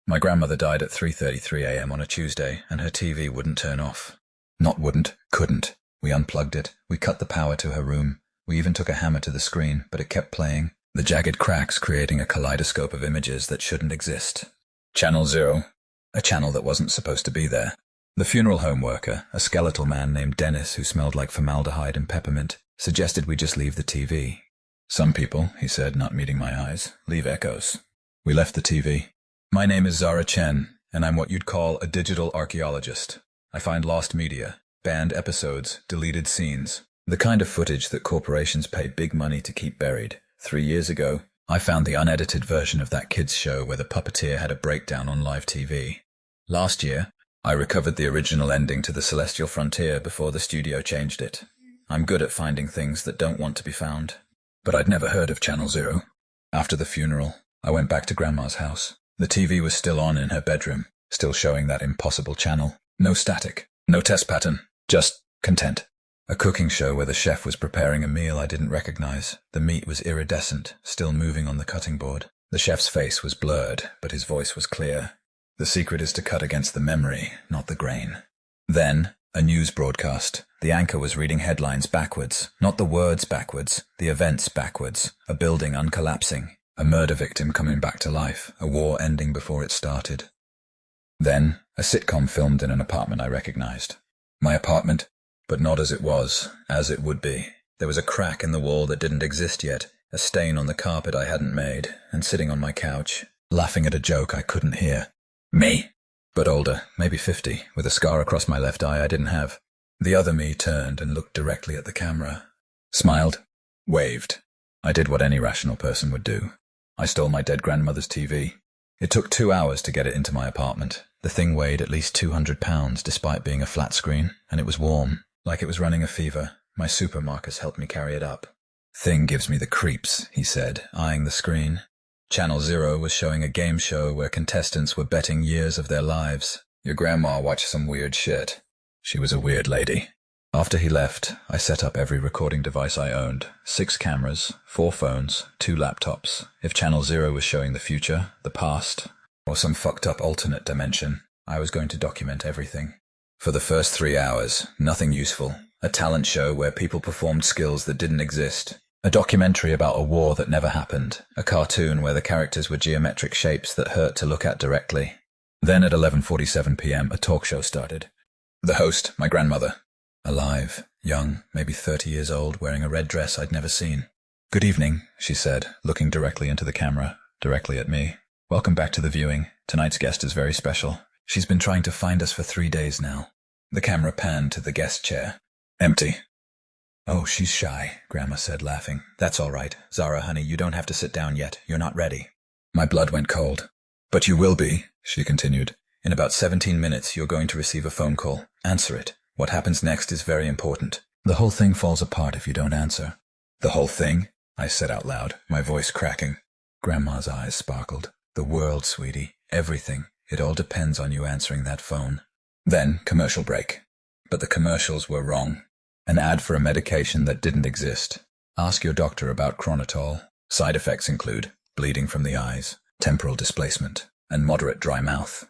My grandmother died at 3:33 a.m. on a Tuesday, and her TV wouldn't turn off. Not wouldn't, couldn't. We unplugged it. We cut the power to her room. We even took a hammer to the screen, but it kept playing, the jagged cracks creating a kaleidoscope of images that shouldn't exist. Channel 0. A channel that wasn't supposed to be there. The funeral home worker, a skeletal man named Dennis who smelled like formaldehyde and peppermint, suggested we just leave the TV. Some people, he said, not meeting my eyes, leave echoes. We left the TV. My name is Zara Chen, and I'm what you'd call a digital archaeologist. I find lost media, banned episodes, deleted scenes, the kind of footage that corporations pay big money to keep buried. 3 years ago, I found the unedited version of that kids' show where the puppeteer had a breakdown on live TV. Last year, I recovered the original ending to The Celestial Frontier before the studio changed it. I'm good at finding things that don't want to be found. But I'd never heard of Channel 0. After the funeral, I went back to Grandma's house. The TV was still on in her bedroom, still showing that impossible channel. No static, no test pattern, just content. A cooking show where the chef was preparing a meal I didn't recognize. The meat was iridescent, still moving on the cutting board. The chef's face was blurred, but his voice was clear. The secret is to cut against the memory, not the grain. Then, a news broadcast. The anchor was reading headlines backwards, not the words backwards, the events backwards. A building uncollapsing, a murder victim coming back to life, a war ending before it started. Then, a sitcom filmed in an apartment I recognized. My apartment, but not as it was, as it would be. There was a crack in the wall that didn't exist yet, a stain on the carpet I hadn't made, and sitting on my couch, laughing at a joke I couldn't hear. Me! But older, maybe 50, with a scar across my left eye I didn't have. The other me turned and looked directly at the camera. Smiled. Waved. I did what any rational person would do. I stole my dead grandmother's TV. It took 2 hours to get it into my apartment. The thing weighed at least 200 pounds despite being a flat screen, and it was warm, like it was running a fever. My super Marcus helped me carry it up. Thing gives me the creeps, he said, eyeing the screen. Channel 0 was showing a game show where contestants were betting years of their lives. Your grandma watched some weird shit. She was a weird lady. After he left, I set up every recording device I owned. 6 cameras, 4 phones, 2 laptops. If Channel 0 was showing the future, the past, or some fucked up alternate dimension, I was going to document everything. For the first 3 hours, nothing useful. A talent show where people performed skills that didn't exist. A documentary about a war that never happened. A cartoon where the characters were geometric shapes that hurt to look at directly. Then at 11:47 p.m. a talk show started. The host, my grandmother. Alive, young, maybe 30 years old, wearing a red dress I'd never seen. Good evening, she said, looking directly into the camera, directly at me. Welcome back to the viewing. Tonight's guest is very special. She's been trying to find us for 3 days now. The camera panned to the guest chair. Empty. Oh, she's shy, Grandma said, laughing. That's all right. Zara, honey, you don't have to sit down yet. You're not ready. My blood went cold. But you will be, she continued. In about 17 minutes, you're going to receive a phone call. Answer it. What happens next is very important. The whole thing falls apart if you don't answer. The whole thing? I said out loud, my voice cracking. Grandma's eyes sparkled. The world, sweetie. Everything. It all depends on you answering that phone. Then, commercial break. But the commercials were wrong. An ad for a medication that didn't exist. Ask your doctor about Cronitol. Side effects include bleeding from the eyes, temporal displacement, and moderate dry mouth.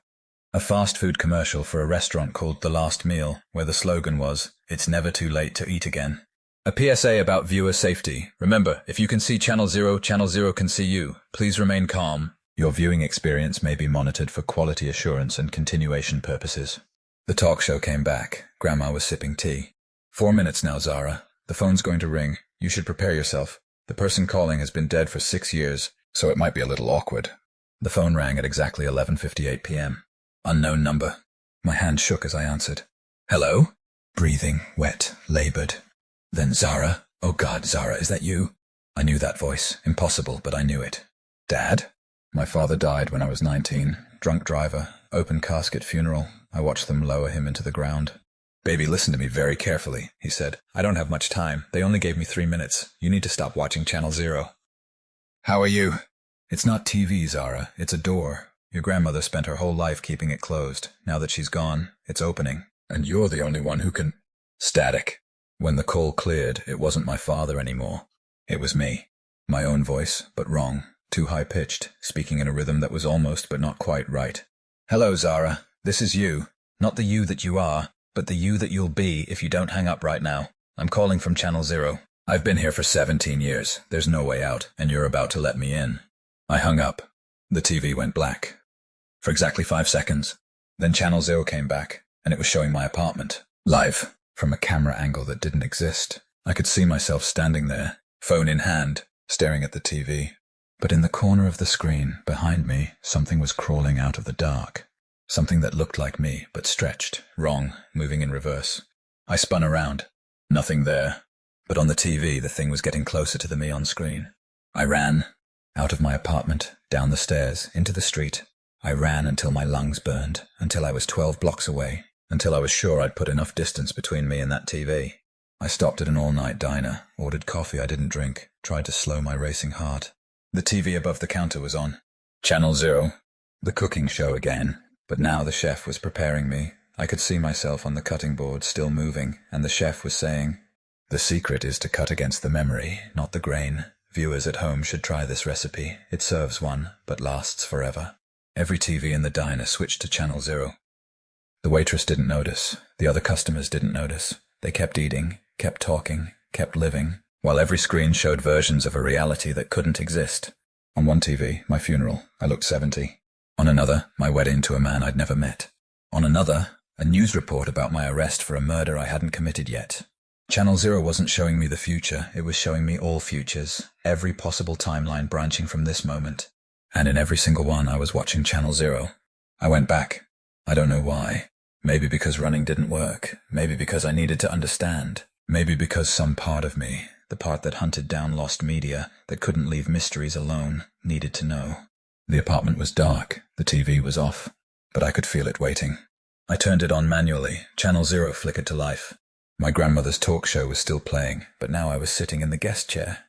A fast food commercial for a restaurant called The Last Meal, where the slogan was, "It's never too late to eat again." A PSA about viewer safety. Remember, if you can see Channel 0, Channel 0 can see you. Please remain calm. Your viewing experience may be monitored for quality assurance and continuation purposes. The talk show came back. Grandma was sipping tea. 4 minutes now, Zara. The phone's going to ring. You should prepare yourself. The person calling has been dead for 6 years, so it might be a little awkward. The phone rang at exactly 11:58 p.m. Unknown number. My hand shook as I answered. Hello? Breathing, wet, labored. Then Zara. Oh God, Zara, is that you? I knew that voice. Impossible, but I knew it. Dad? My father died when I was 19. Drunk driver. Open casket funeral. I watched them lower him into the ground. Baby, listen to me very carefully, he said. I don't have much time. They only gave me 3 minutes. You need to stop watching Channel 0. How are you? It's not TV, Zara. It's a door. Your grandmother spent her whole life keeping it closed. Now that she's gone, it's opening. And you're the only one who can... Static. When the call cleared, it wasn't my father anymore. It was me. My own voice, but wrong. too high-pitched, speaking in a rhythm that was almost but not quite right. "Hello, Zara. This is you. Not the you that you are, but the you that you'll be if you don't hang up right now. I'm calling from Channel Zero. I've been here for 17 years. There's no way out, and you're about to let me in." I hung up. The TV went black. For exactly 5 seconds. Then Channel Zero came back, and it was showing my apartment. Live. From a camera angle that didn't exist. I could see myself standing there, phone in hand, staring at the TV. But in the corner of the screen, behind me, something was crawling out of the dark. Something that looked like me, but stretched, wrong, moving in reverse. I spun around. Nothing there. But on the TV, the thing was getting closer to the me on screen. I ran. Out of my apartment, down the stairs, into the street. I ran until my lungs burned, until I was 12 blocks away, until I was sure I'd put enough distance between me and that TV. I stopped at an all-night diner, ordered coffee I didn't drink, tried to slow my racing heart. The TV above the counter was on. Channel Zero. The cooking show again. But now the chef was preparing me. I could see myself on the cutting board, still moving, and the chef was saying, "The secret is to cut against the memory, not the grain. Viewers at home should try this recipe. It serves one, but lasts forever." Every TV in the diner switched to Channel Zero. The waitress didn't notice. The other customers didn't notice. They kept eating, kept talking, kept living, while every screen showed versions of a reality that couldn't exist. On one TV, my funeral, I looked 70. On another, my wedding to a man I'd never met. On another, a news report about my arrest for a murder I hadn't committed yet. Channel Zero wasn't showing me the future, it was showing me all futures, every possible timeline branching from this moment. And in every single one, I was watching Channel Zero. I went back. I don't know why. Maybe because running didn't work. Maybe because I needed to understand. Maybe because some part of me, the part that hunted down lost media, that couldn't leave mysteries alone, needed to know. The apartment was dark. The TV was off. But I could feel it waiting. I turned it on manually. Channel Zero flickered to life. My grandmother's talk show was still playing, but now I was sitting in the guest chair.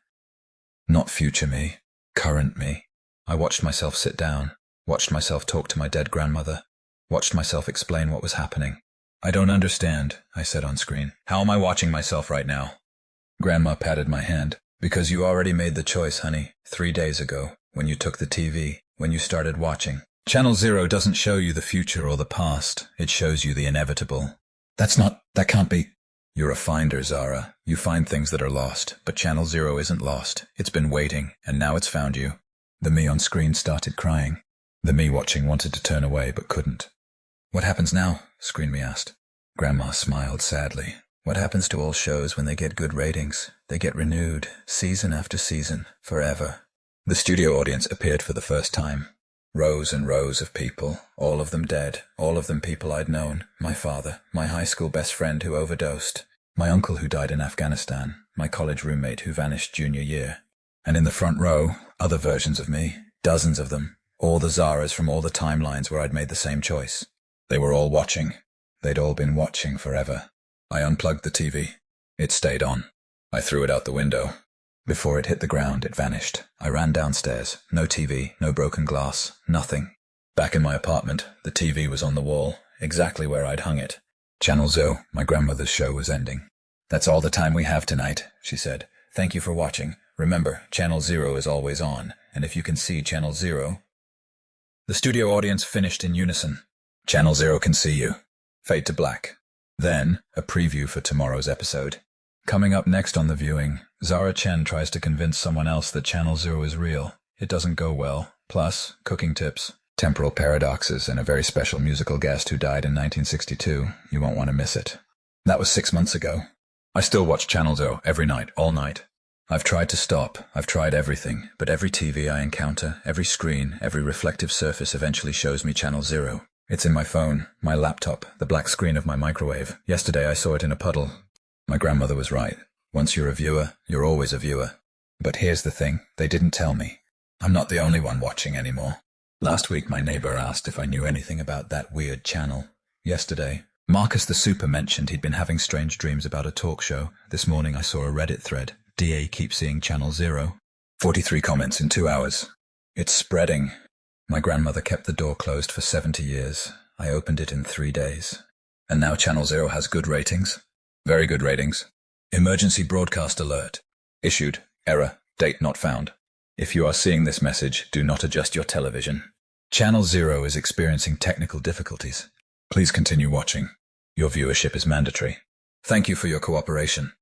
Not future me. Current me. I watched myself sit down. Watched myself talk to my dead grandmother. Watched myself explain what was happening. "I don't understand," I said on screen. "How am I watching myself right now?" Grandma patted my hand. "Because you already made the choice, honey, 3 days ago, when you took the TV, when you started watching. Channel Zero doesn't show you the future or the past. It shows you the inevitable." That can't be. "You're a finder, Zara. You find things that are lost, but Channel Zero isn't lost. It's been waiting, and now it's found you." The me on screen started crying. The me watching wanted to turn away, but couldn't. "What happens now?" Screen Me asked. Grandma smiled sadly. "What happens to all shows when they get good ratings? They get renewed, season after season, forever." The studio audience appeared for the first time. Rows and rows of people, all of them dead, all of them people I'd known. My father, my high school best friend who overdosed, my uncle who died in Afghanistan, my college roommate who vanished junior year. And in the front row, other versions of me, dozens of them, all the Zaras from all the timelines where I'd made the same choice. They were all watching. They'd all been watching forever. I unplugged the TV. It stayed on. I threw it out the window. Before it hit the ground, it vanished. I ran downstairs. No TV, no broken glass, nothing. Back in my apartment, the TV was on the wall, exactly where I'd hung it. Channel Zero, my grandmother's show, was ending. "That's all the time we have tonight," she said. "Thank you for watching. Remember, Channel Zero is always on, and if you can see Channel Zero..." The studio audience finished in unison. "Channel Zero can see you." Fade to black. Then, a preview for tomorrow's episode. Coming up next on the viewing, Zara Chen tries to convince someone else that Channel Zero is real. It doesn't go well. Plus, cooking tips, temporal paradoxes, and a very special musical guest who died in 1962. You won't want to miss it. That was 6 months ago. I still watch Channel Zero every night, all night. I've tried to stop. I've tried everything, but every TV I encounter, every screen, every reflective surface eventually shows me Channel Zero. It's in my phone, my laptop, the black screen of my microwave. Yesterday I saw it in a puddle. My grandmother was right. Once you're a viewer, you're always a viewer. But here's the thing, they didn't tell me. I'm not the only one watching anymore. Last week my neighbor asked if I knew anything about that weird channel. Yesterday, Marcus the Super mentioned he'd been having strange dreams about a talk show. This morning I saw a Reddit thread. DA keeps seeing Channel Zero. 43 comments in 2 hours. It's spreading. My grandmother kept the door closed for 70 years. I opened it in 3 days. And now Channel Zero has good ratings. Very good ratings. Emergency broadcast alert. Issued. Error. Date not found. If you are seeing this message, do not adjust your television. Channel 0 is experiencing technical difficulties. Please continue watching. Your viewership is mandatory. Thank you for your cooperation.